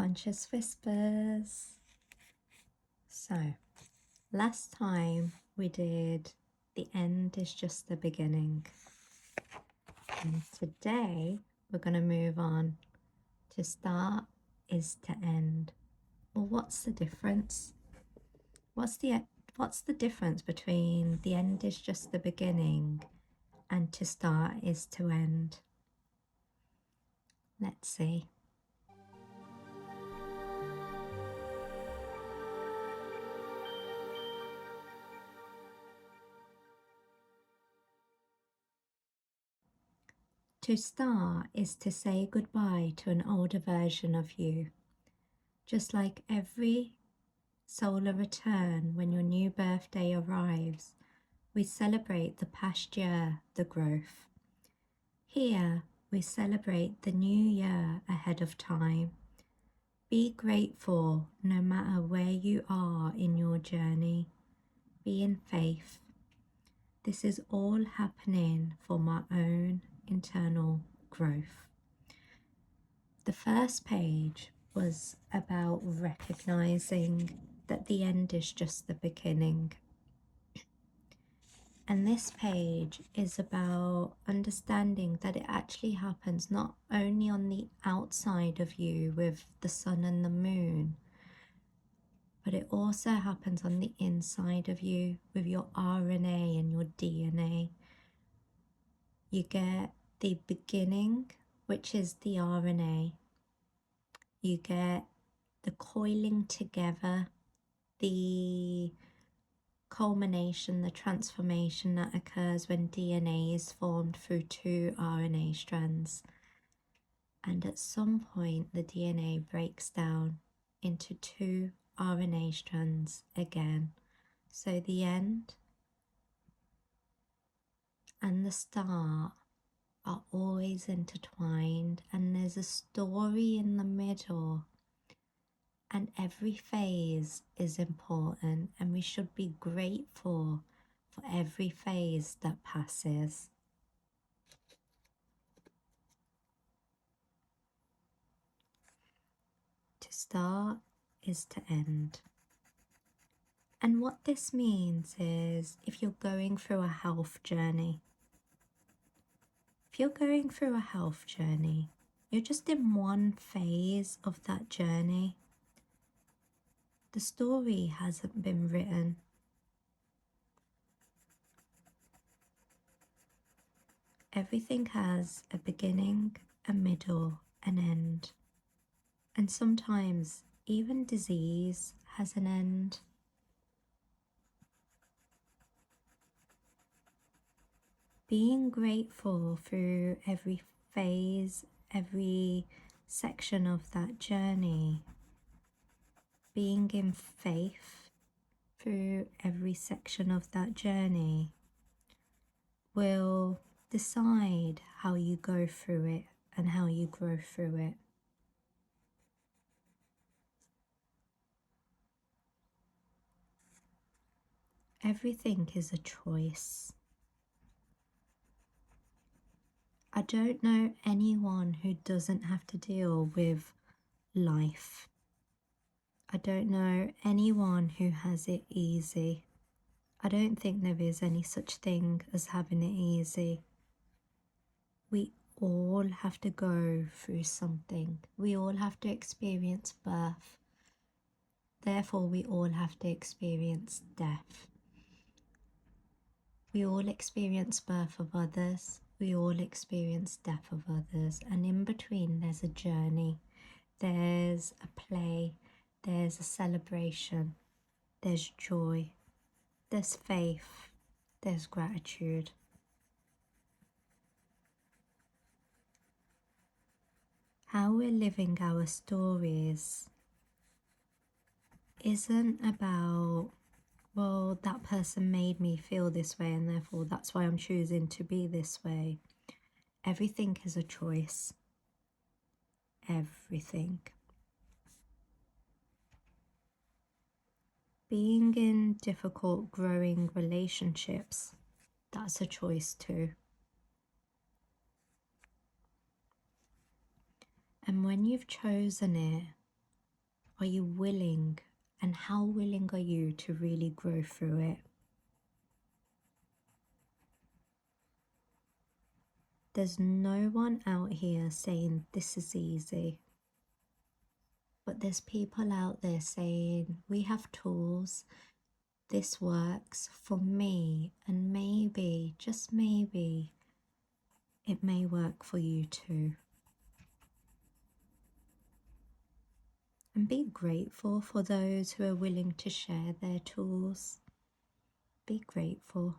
Conscious Whispers. So, last time we did the end is just the beginning. And today we're going to move on to start is to end. Well, what's the difference? What's the difference between the end is just the beginning and to start is to end? Let's see. To start is to say goodbye to an older version of you. Just like every solar return, when your new birthday arrives, we celebrate the past year, the growth. Here, we celebrate the new year ahead of time. Be grateful no matter where you are in your journey. Be in faith. This is all happening for my own internal growth. The first page was about recognizing that the end is just the beginning. And this page is about understanding that it actually happens not only on the outside of you with the sun and the moon, but it also happens on the inside of you with your RNA and your DNA. You get the beginning, which is the RNA. You get the coiling together, the culmination, the transformation that occurs when DNA is formed through two RNA strands. And at some point, the DNA breaks down into two RNA strands again. So the end and the start are always intertwined, and there's a story in the middle, and every phase is important, and we should be grateful for every phase that passes. To start is to end. And what this means is if you're going through a health journey, you're just in one phase of that journey. The story hasn't been written. Everything has a beginning, a middle, an end. And sometimes even disease has an end. Being grateful through every phase, every section of that journey. Being in faith through every section of that journey will decide how you go through it and how you grow through it. Everything is a choice. I don't know anyone who doesn't have to deal with life. I don't know anyone who has it easy. I don't think there is any such thing as having it easy. We all have to go through something. We all have to experience birth. Therefore, we all have to experience death. We all experience birth of others. We all experience death of others. And in between, there's a journey. There's a play. There's a celebration. There's joy. There's faith. There's gratitude. How we're living our stories isn't about, well, that person made me feel this way and therefore that's why I'm choosing to be this way. Everything is a choice. Everything. Being in difficult, growing relationships, that's a choice too. And when you've chosen it, Are you willing? And how willing are you to really grow through it? There's no one out here saying this is easy. But there's people out there saying we have tools, this works for me, and maybe, just maybe, it may work for you too. And be grateful for those who are willing to share their tools. Be grateful.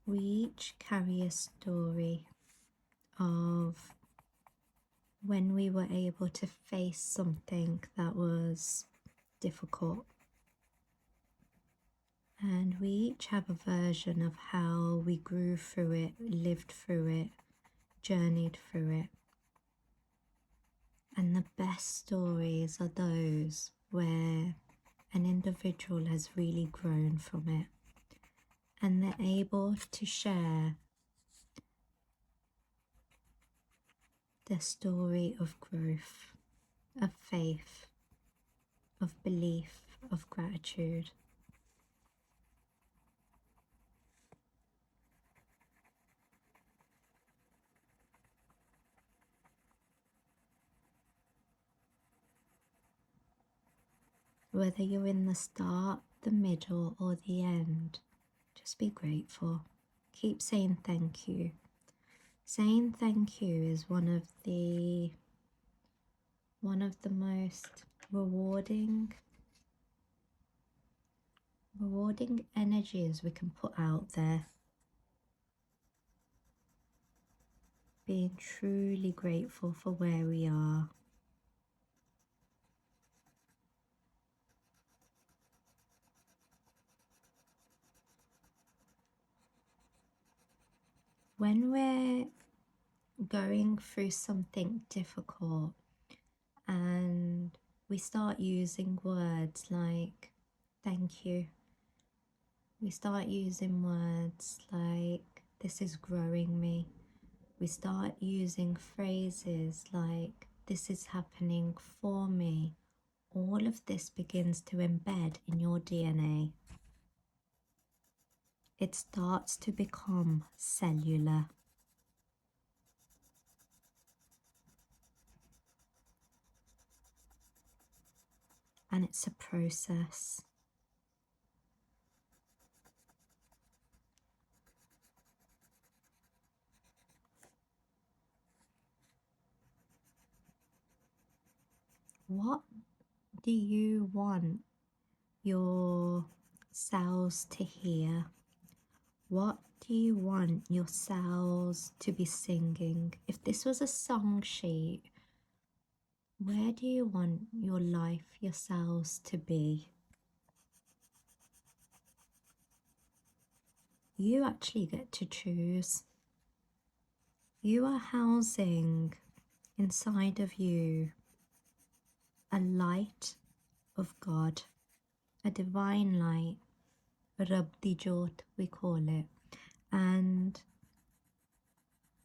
We each carry a story of when we were able to face something that was difficult. And we each have a version of how we grew through it, lived through it, journeyed through it. And the best stories are those where an individual has really grown from it and they're able to share their story of growth, of faith, of belief, of gratitude. Whether you're in the start, the middle, or the end, just be grateful. Keep saying thank you. Saying thank you is one of the most rewarding energies we can put out there. Being truly grateful for where we are. When we're going through something difficult and we start using words like thank you, we start using words like this is growing me, we start using phrases like this is happening for me, all of this begins to embed in your DNA. It starts to become cellular. And it's a process. What do you want your cells to hear? What do you want your cells to be singing? If this was a song sheet, where do you want your life, your cells to be? You actually get to choose. You are housing inside of you a light of God, a divine light, Rabdi Jot we call it, and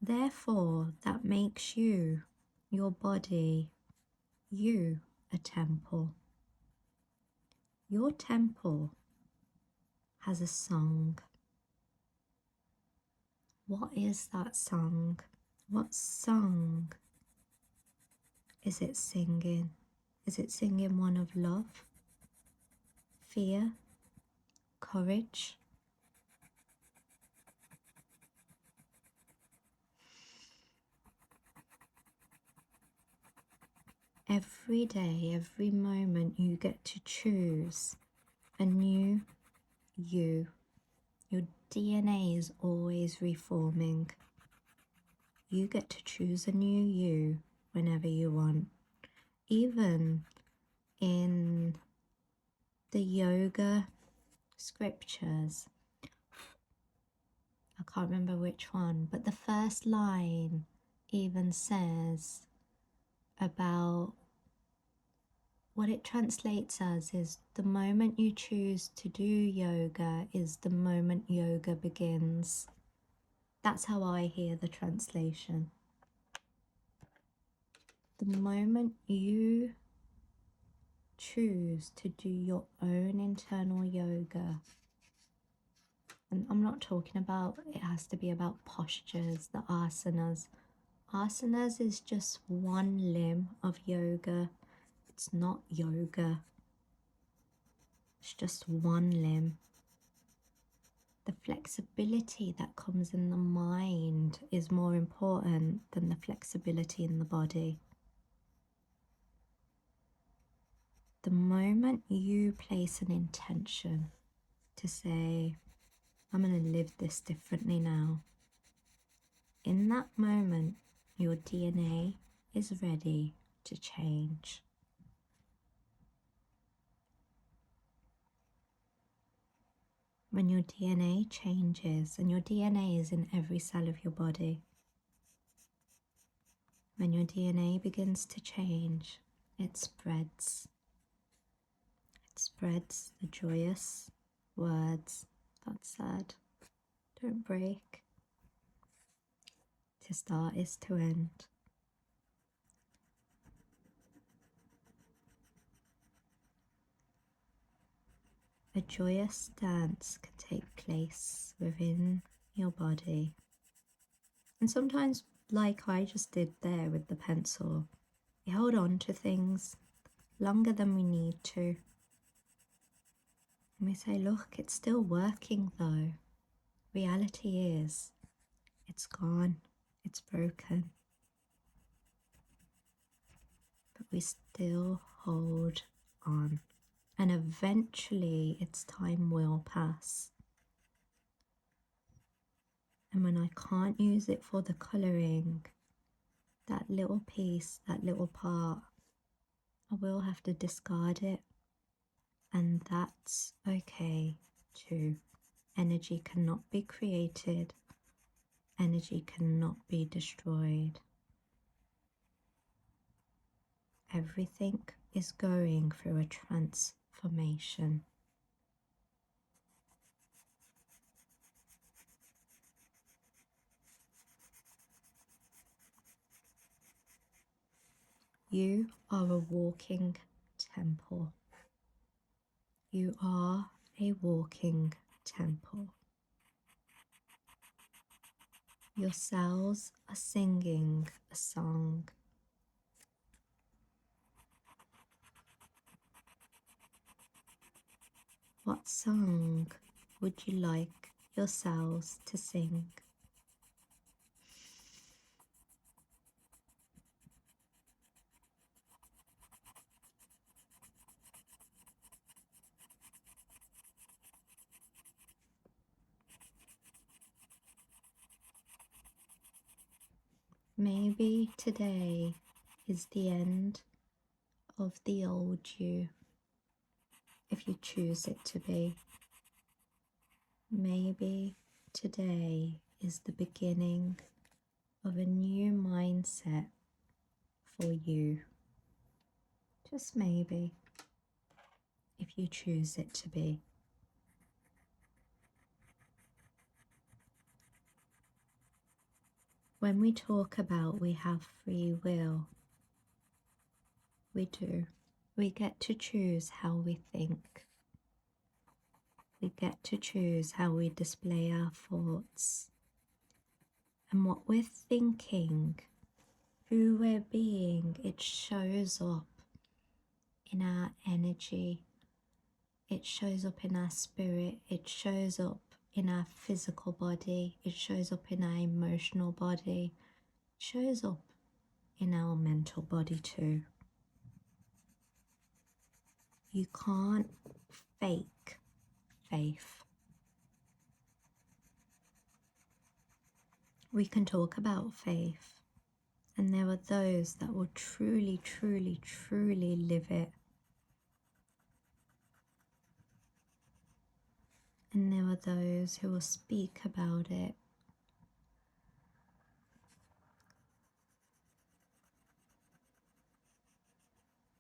therefore that makes you, your body, you a temple. Your temple has a song. What is that song? What song is it singing? Is it singing one of love, fear, courage? Every day, every moment, you get to choose a new you. Your DNA is always reforming. You get to choose a new you whenever you want. Even in the yoga scriptures, I can't remember which one, but the first line even says about what it translates as is the moment you choose to do yoga is the moment yoga begins. That's how I hear the translation. The moment you choose to do your own internal yoga, and I'm not talking about it has to be about postures, the asanas. Asanas is just one limb of yoga. It's not yoga. It's just one limb. The flexibility that comes in the mind is more important than the flexibility in the body. The moment you place an intention to say, I'm going to live this differently now, in that moment, your DNA is ready to change. When your DNA changes, and your DNA is in every cell of your body, when your DNA begins to change, it spreads. It spreads the joyous words that said, don't break. To start is to end. A joyous dance can take place within your body. And sometimes, like I just did there with the pencil, we hold on to things longer than we need to. And we say, look, it's still working though. Reality is, it's gone, it's broken. But we still hold on. And eventually its time will pass. And when I can't use it for the colouring, that little piece, that little part, I will have to discard it. And that's okay too. Energy cannot be created. Energy cannot be destroyed. Everything is going through a transformation. You are a walking temple. You are a walking temple. Your cells are singing a song. What song would you like your cells to sing? Maybe today is the end of the old you, if you choose it to be. Maybe today is the beginning of a new mindset for you. Just maybe, if you choose it to be. When we talk about we have free will, we do. We get to choose how we think. We get to choose how we display our thoughts. And what we're thinking, who we're being, it shows up in our energy. It shows up in our spirit. It shows up in our physical body. It shows up in our emotional body. It shows up in our mental body too. You can't fake faith. We can talk about faith, and there are those that will truly, truly, truly live it. And there are those who will speak about it.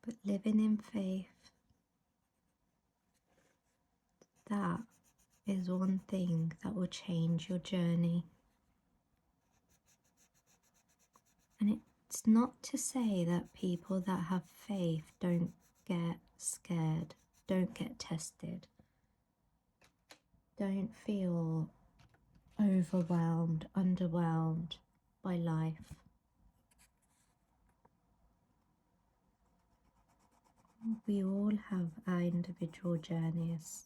But living in faith. That is one thing that will change your journey. And it's not to say that people that have faith don't get scared, don't get tested, don't feel overwhelmed, underwhelmed by life. We all have our individual journeys.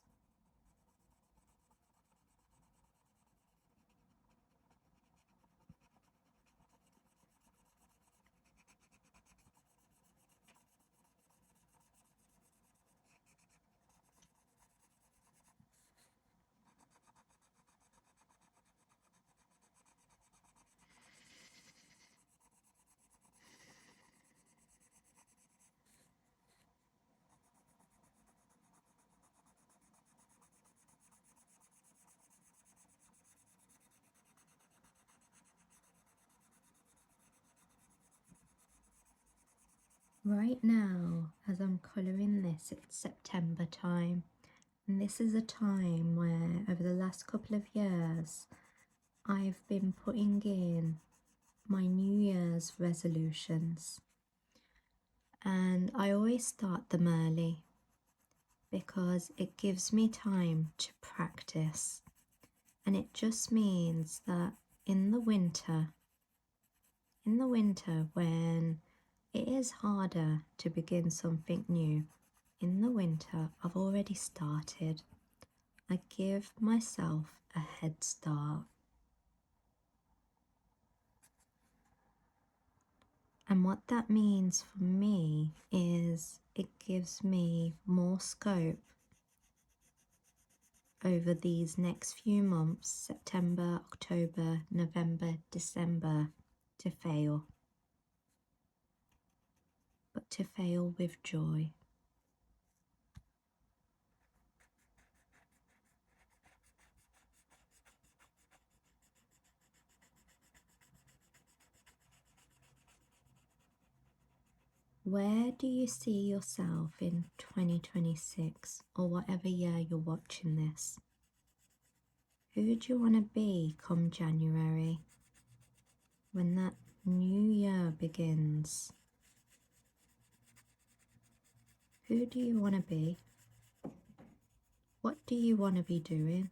Right now, as I'm colouring this, it's September time, and this is a time where over the last couple of years I've been putting in my New Year's resolutions, and I always start them early because it gives me time to practice, and it just means that in the winter when it is harder to begin something new, in the winter I've already started. I give myself a head start. And what that means for me is it gives me more scope over these next few months, September, October, November, December, to fail. But to fail with joy. Where do you see yourself in 2026 or whatever year you're watching this? Who do you want to be come January when that new year begins? Who do you want to be? What do you want to be doing?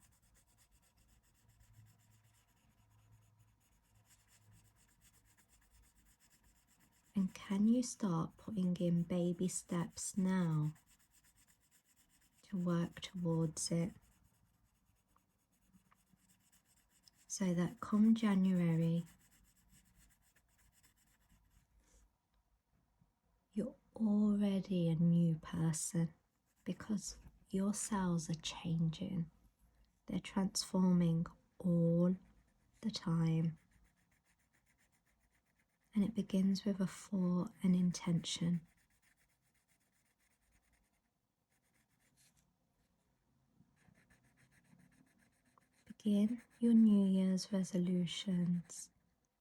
And can you start putting in baby steps now to work towards it? So that come January, you're already a new person because your cells are changing. They're transforming all the time. And it begins with a thought and intention. Begin your New Year's resolutions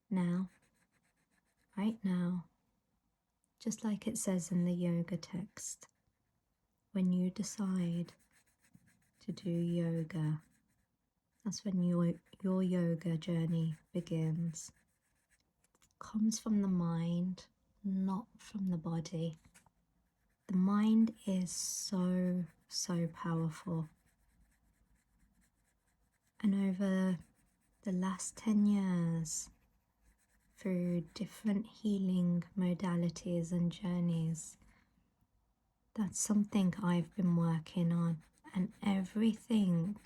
now, right now, just like it says in the yoga text. When you decide to do yoga, that's when your yoga journey begins. It comes from the mind, not from the body. The mind is so powerful. And over the last 10 years, through different healing modalities and journeys, that's something I've been working on. And everything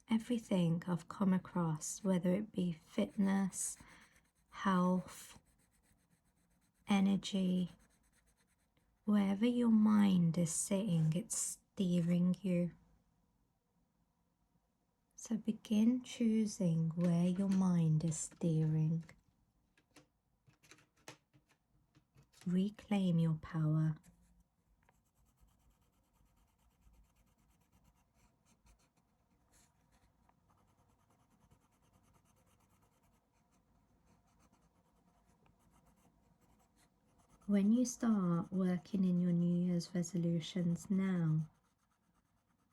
I've come across, whether it be fitness, health, energy, wherever your mind is sitting, it's steering you. So begin choosing where your mind is steering. Reclaim your power. When you start working in your New Year's resolutions now,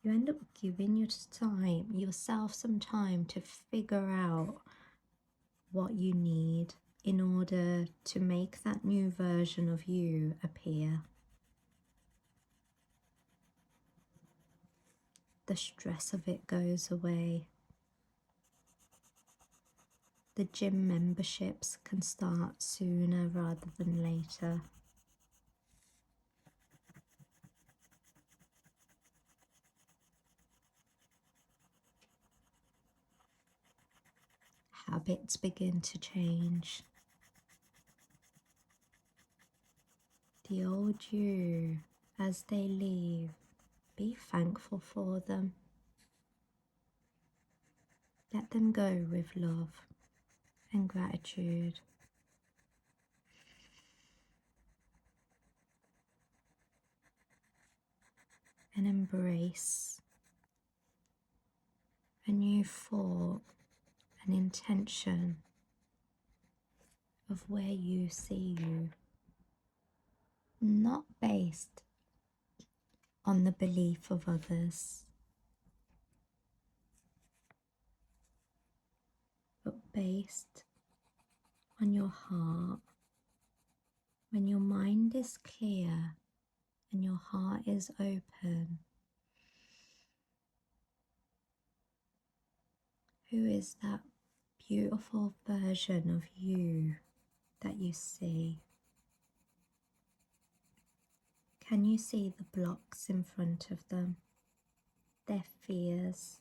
you end up giving yourself some time to figure out what you need in order to make that new version of you appear. The stress of it goes away. The gym memberships can start sooner rather than later. Habits begin to change. The old you, as they leave, be thankful for them. Let them go with love and gratitude. And embrace a new thought, an intention of where you see you, not based on the belief of others, but based on your heart. When your mind is clear and your heart is open, who is that beautiful version of you that you see? Can you see the blocks in front of them, their fears?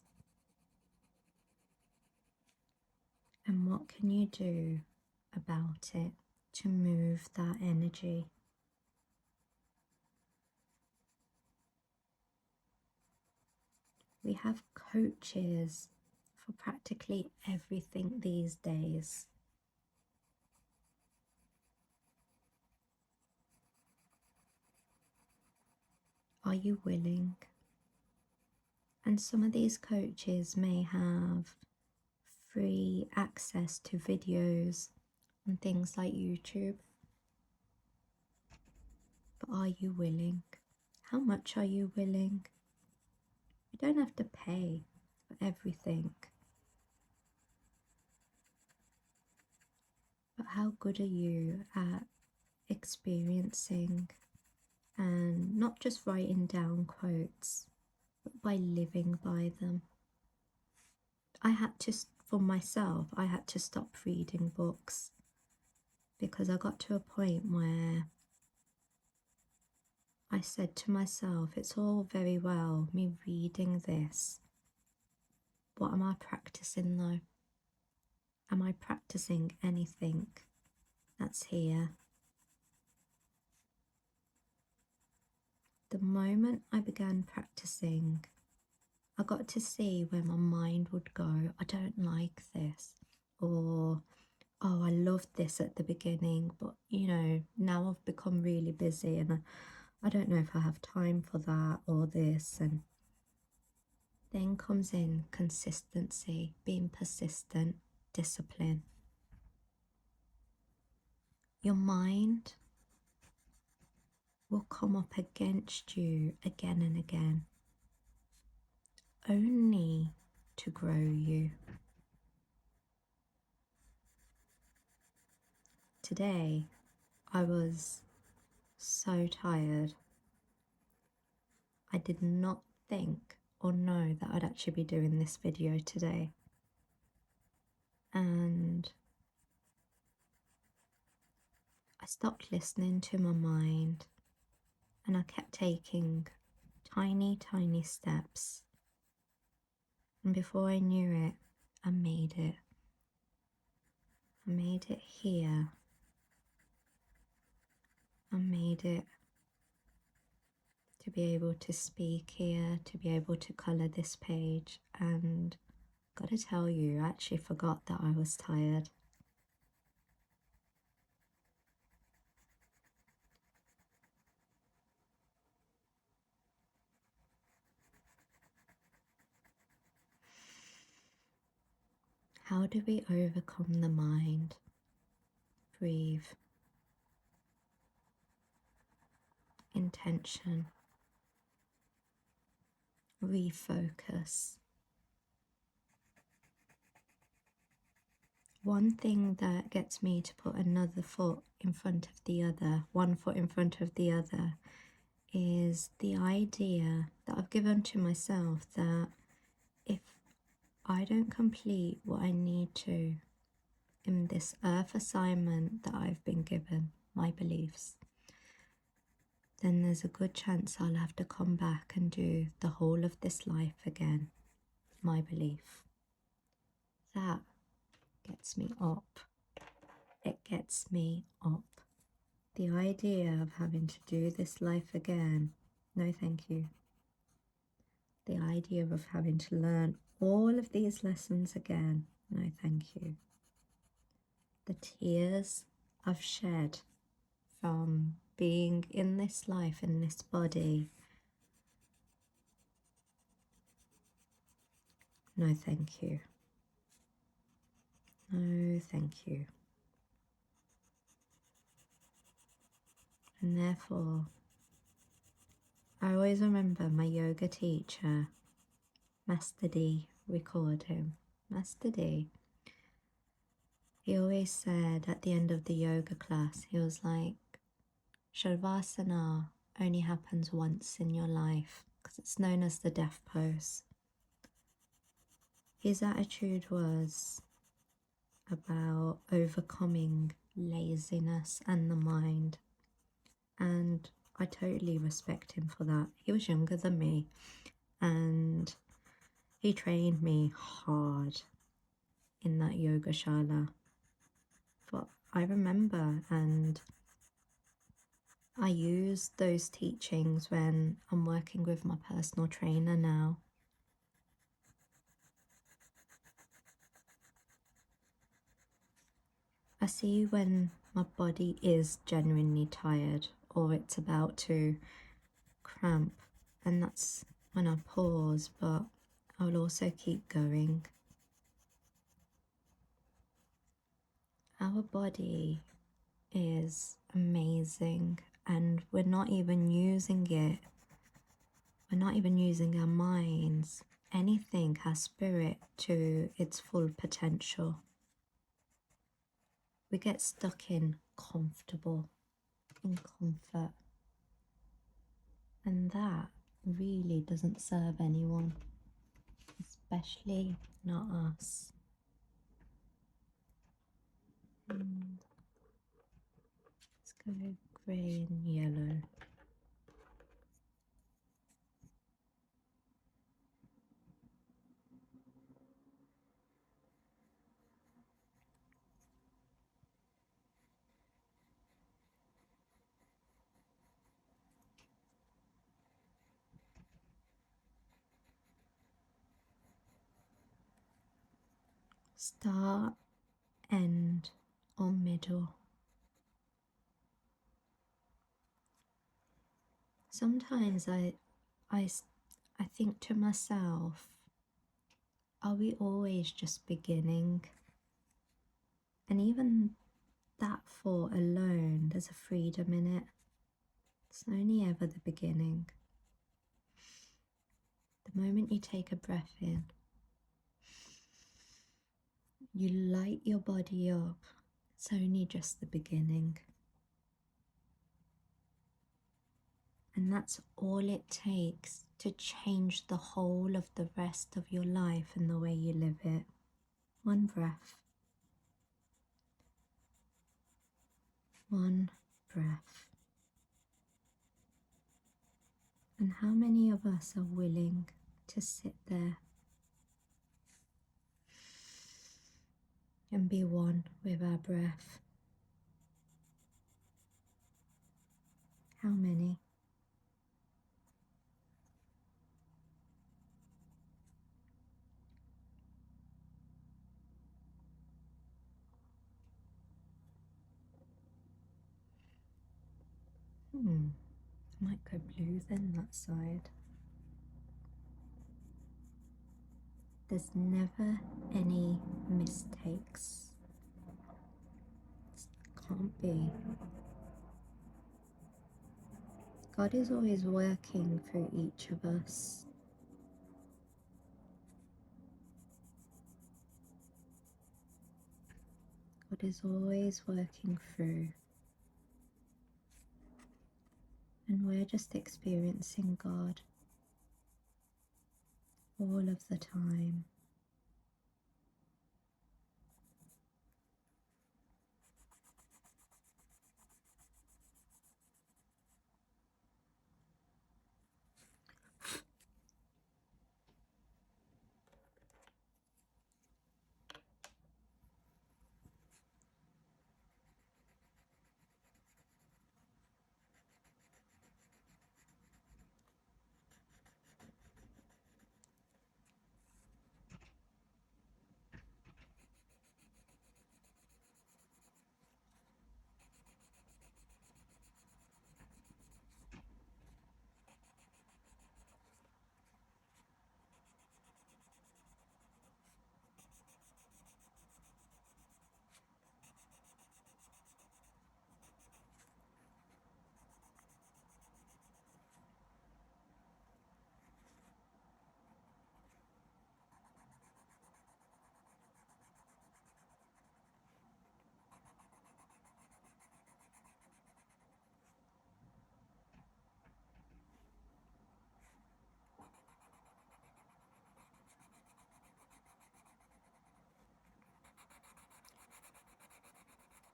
And what can you do about it to move that energy? We have coaches for practically everything these days. Are you willing? And some of these coaches may have free access to videos and things like YouTube. But are you willing? How much are you willing? You don't have to pay for everything. But how good are you at experiencing and not just writing down quotes, but by living by them? For myself, I had to stop reading books because I got to a point where I said to myself, it's all very well me reading this. What am I practicing though? Am I practicing anything that's here? The moment I began practicing, I got to see where my mind would go. I don't like this. Or, oh, I loved this at the beginning, but now I've become really busy and I don't know if I have time for that or this. And then comes in consistency, being persistent, discipline. Your mind will come up against you again and again, only to grow you. Today, I was so tired. I did not think or know that I'd actually be doing this video today. And I stopped listening to my mind and I kept taking tiny, tiny steps. And before I knew it, I made it. I made it here. I made it to be able to speak here, to be able to colour this page. And gotta tell you, I actually forgot that I was tired. How do we overcome the mind? Breathe. intention, refocus. One thing that gets me to put another foot in front of the other, one foot in front of the other, is the idea that I've given to myself that if I don't complete what I need to in this earth assignment that I've been given, my beliefs, then there's a good chance I'll have to come back and do the whole of this life again, my belief. That gets me up. It gets me up. The idea of having to do this life again, no thank you. The idea of having to learn all of these lessons again, no thank you. The tears I've shed from being in this life, in this body, no thank you. No thank you. And therefore, I always remember my yoga teacher, Master D, we called him, Master D. He always said at the end of the yoga class, he was like, Shavasana only happens once in your life because it's known as the death pose. His attitude was about overcoming laziness and the mind, and I totally respect him for that. He was younger than me and he trained me hard in that yoga shala. But I remember, and I use those teachings when I'm working with my personal trainer now. I see when my body is genuinely tired or it's about to cramp, and that's when I pause, but I'll also keep going. Our body is amazing and we're not even using it. We're not even using our minds, anything, our spirit to its full potential. We get stuck in comfortable, in comfort. And that really doesn't serve anyone, especially not us. And let's go grey and yellow. Start, end, or middle. Sometimes I think to myself, are we always just beginning? And even that thought alone, there's a freedom in it. It's only ever the beginning. The moment you take a breath in, you light your body up. It's only just the beginning. And that's all it takes to change the whole of the rest of your life and the way you live it. One breath. One breath. And how many of us are willing to sit there and be one with our breath? How many? I might go blue then, that side. There's never any mistakes. Can't be. God is always working through each of us. God is always working through. And we're just experiencing God all of the time.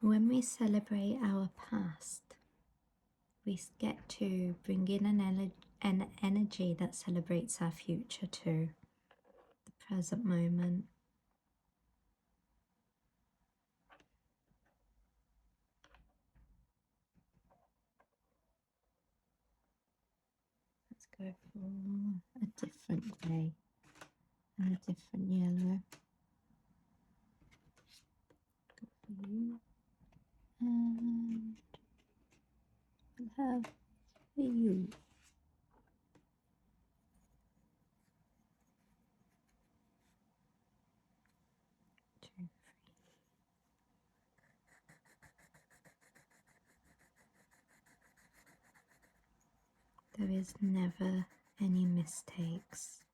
When we celebrate our past, we get to bring in an energy that celebrates our future too, the present moment. Let's go for a different grey and a different yellow. Go for you. And we'll have for you. 2, 3. There is never any mistakes.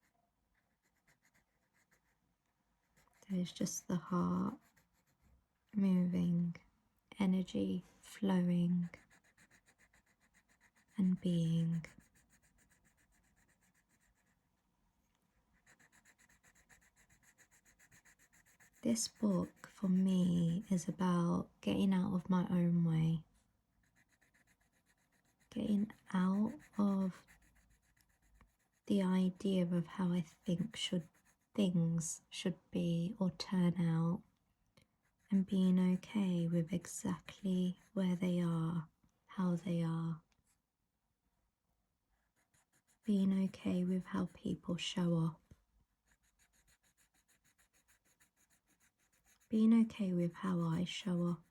There is just the heart moving, energy flowing and being. This book for me is about getting out of my own way, getting out of the idea of how I think things should be or turn out, and being okay with exactly where they are, how they are. Being okay with how people show up. Being okay with how I show up.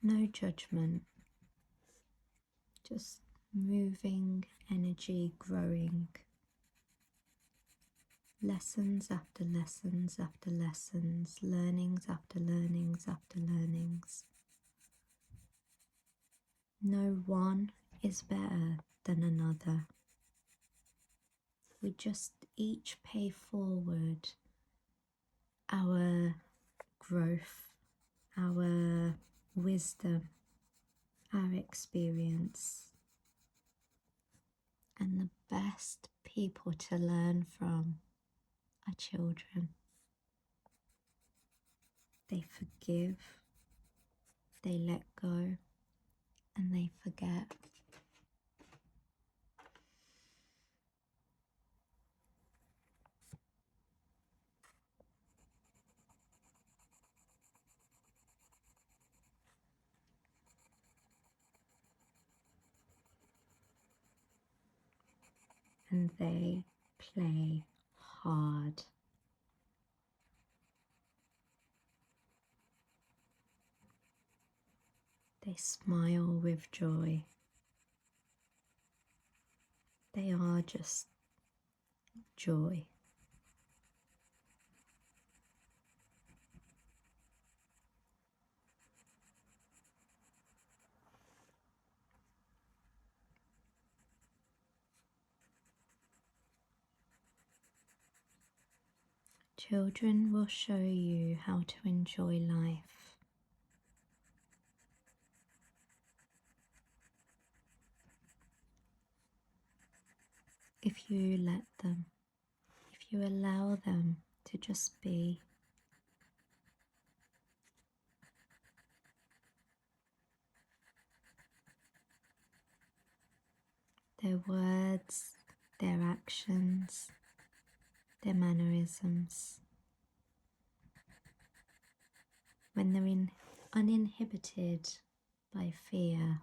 No judgment. Just moving energy, growing. Lessons after lessons after lessons, learnings after learnings after learnings. No one is better than another. We just each pay forward our growth, our wisdom, our experience, and the best people to learn from are children. They forgive, they let go, and they forget. And they play hard. They smile with joy. They are just joy. Children will show you how to enjoy life. If you let them, if you allow them to just be. Their words, their actions, their mannerisms, when they're uninhibited by fear,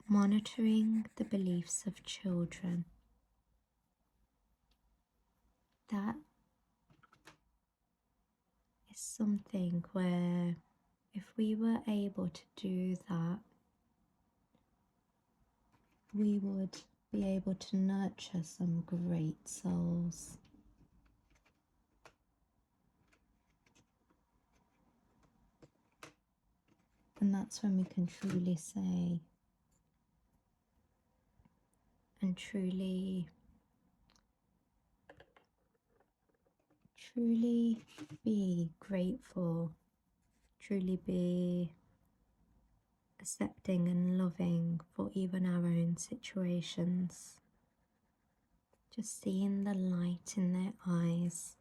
monitoring the beliefs of children. That is something where if we were able to do that, we would be able to nurture some great souls. And that's when we can truly say and truly be grateful, truly be accepting and loving for even our own situations. Just seeing the light in their eyes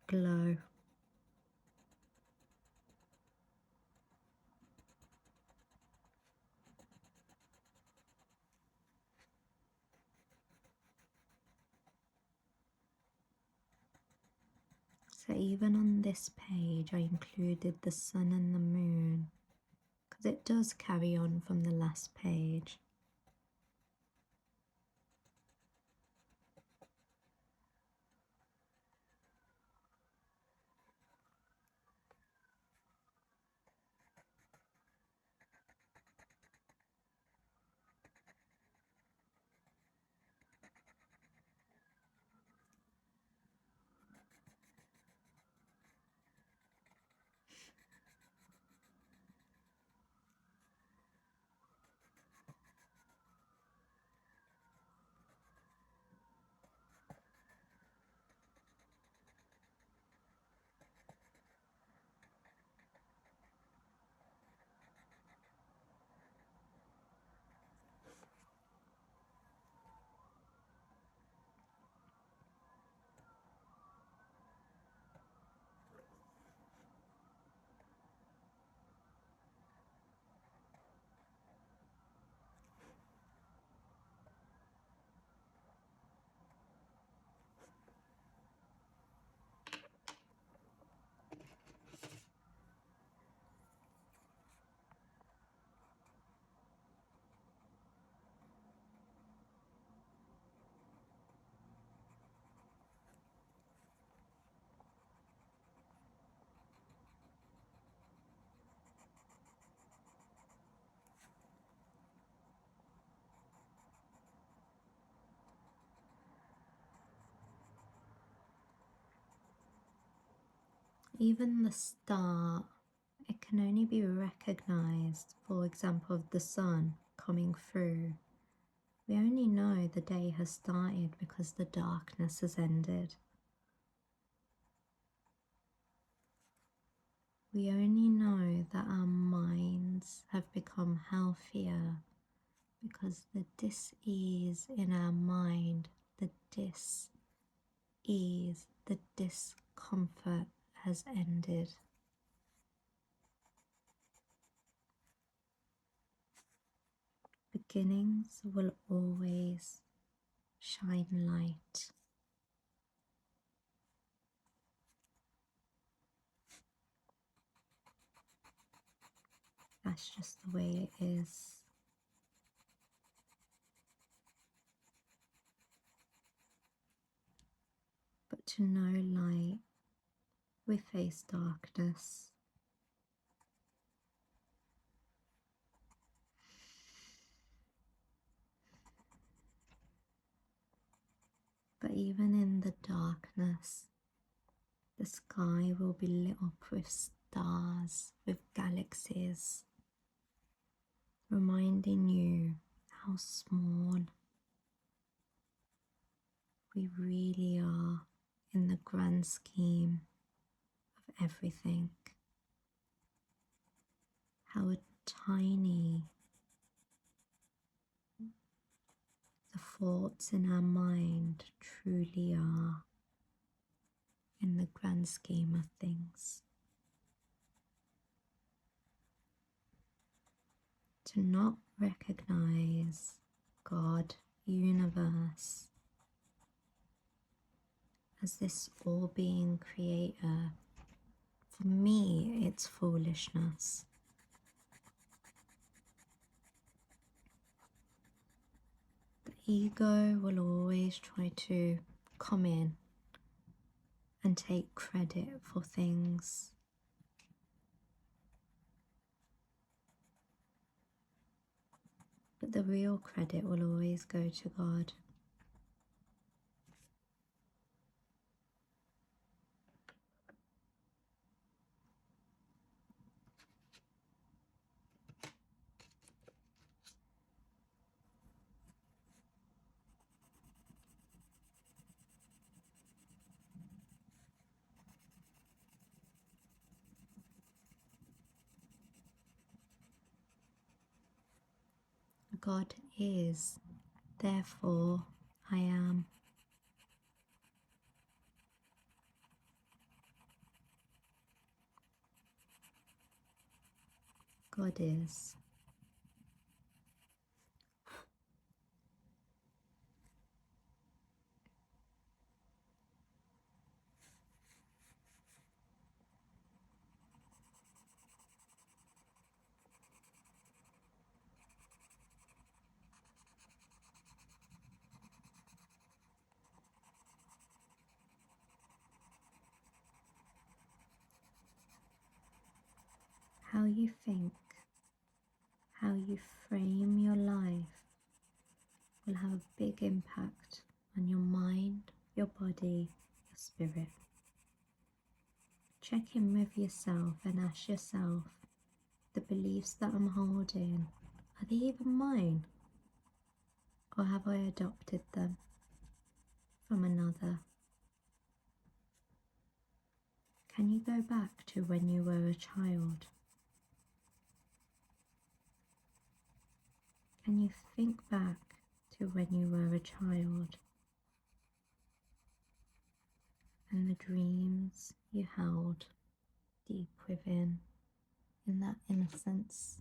glow. So even on this page I included the sun and the moon because it does carry on from the last page. Even the start, it can only be recognized, for example, of the sun coming through. We only know the day has started because the darkness has ended. We only know that our minds have become healthier because the dis-ease in our mind, the dis-ease, the discomfort has ended. Beginnings will always shine light. That's just the way it is. But to know light, we face darkness. But even in the darkness, The sky will be lit up with stars, with galaxies, reminding you how small we really are in the grand scheme of everything. How tiny the thoughts in our mind truly are in the grand scheme of things. To not recognize God, universe, as this all-being creator, for me, it's foolishness. The ego will always try to come in and take credit for things. But the real credit will always go to God. God is, therefore I am. God is. How you think, how you frame your life will have a big impact on your mind, your body, your spirit. Check in with yourself and ask yourself, the beliefs that I'm holding, are they even mine? Or have I adopted them from another? Can you go back to when you were a child? Can you think back to when you were a child and the dreams you held deep within in that innocence?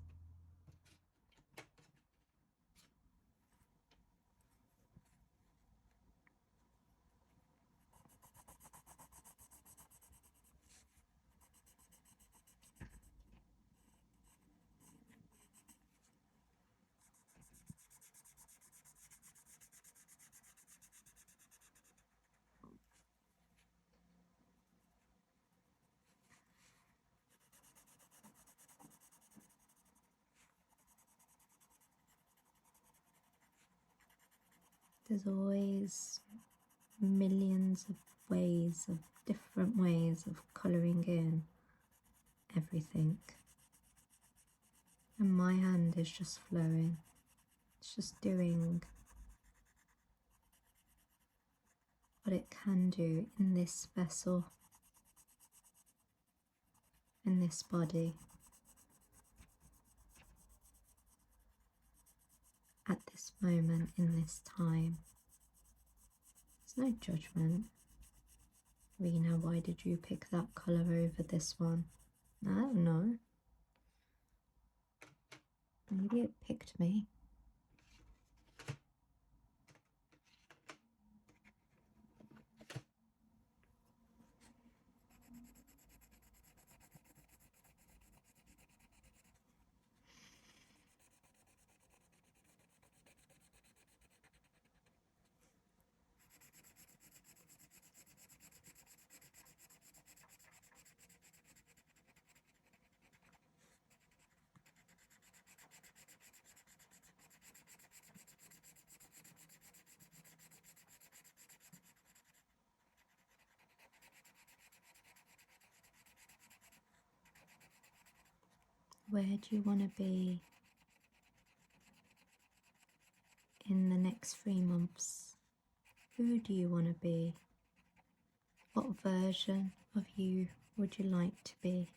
There's always millions of ways, of different ways of colouring in everything. And my hand is just flowing. It's just doing what it can do in this vessel, in this body, at this moment, in this time. There's no judgment. Reena, why did you pick that colour over this one? I don't know. Maybe it picked me. Where do you want to be in the next 3 months? Who do you want to be? What version of you would you like to be?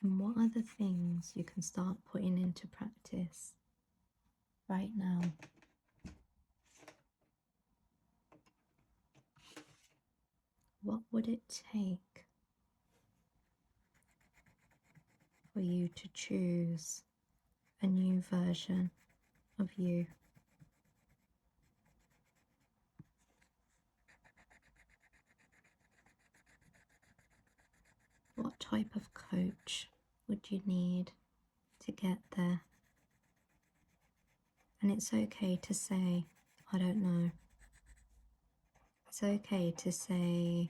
And what other things you can start putting into practice right now? What would it take for you to choose a new version of you? What type of coach would you need to get there? And it's okay to say, I don't know. It's okay to say,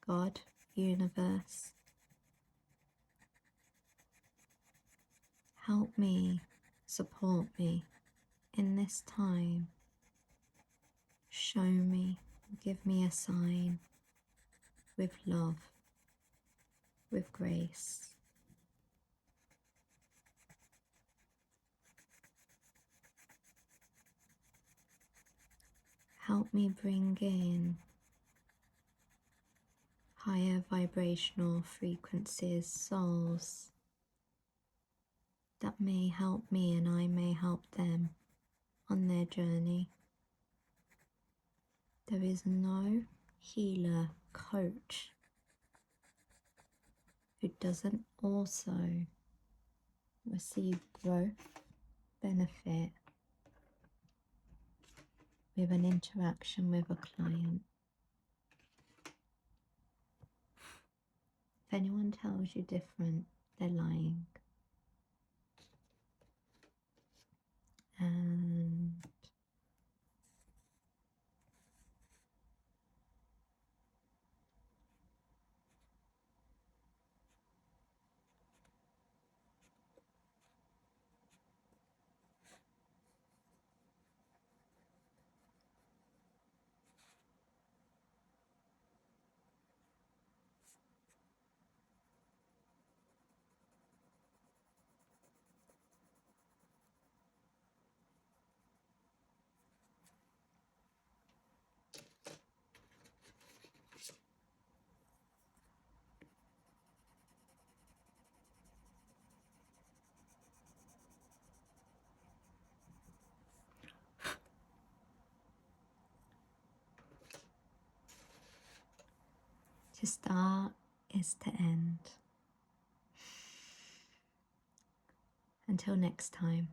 God, universe, help me, support me in this time. Show me, give me a sign with love, with grace. Help me bring in higher vibrational frequencies, souls that may help me and I may help them on their journey. There is no healer, coach who doesn't also receive growth, benefit with an interaction with a client. If anyone tells you different, they're lying. And to start is to end. Until next time.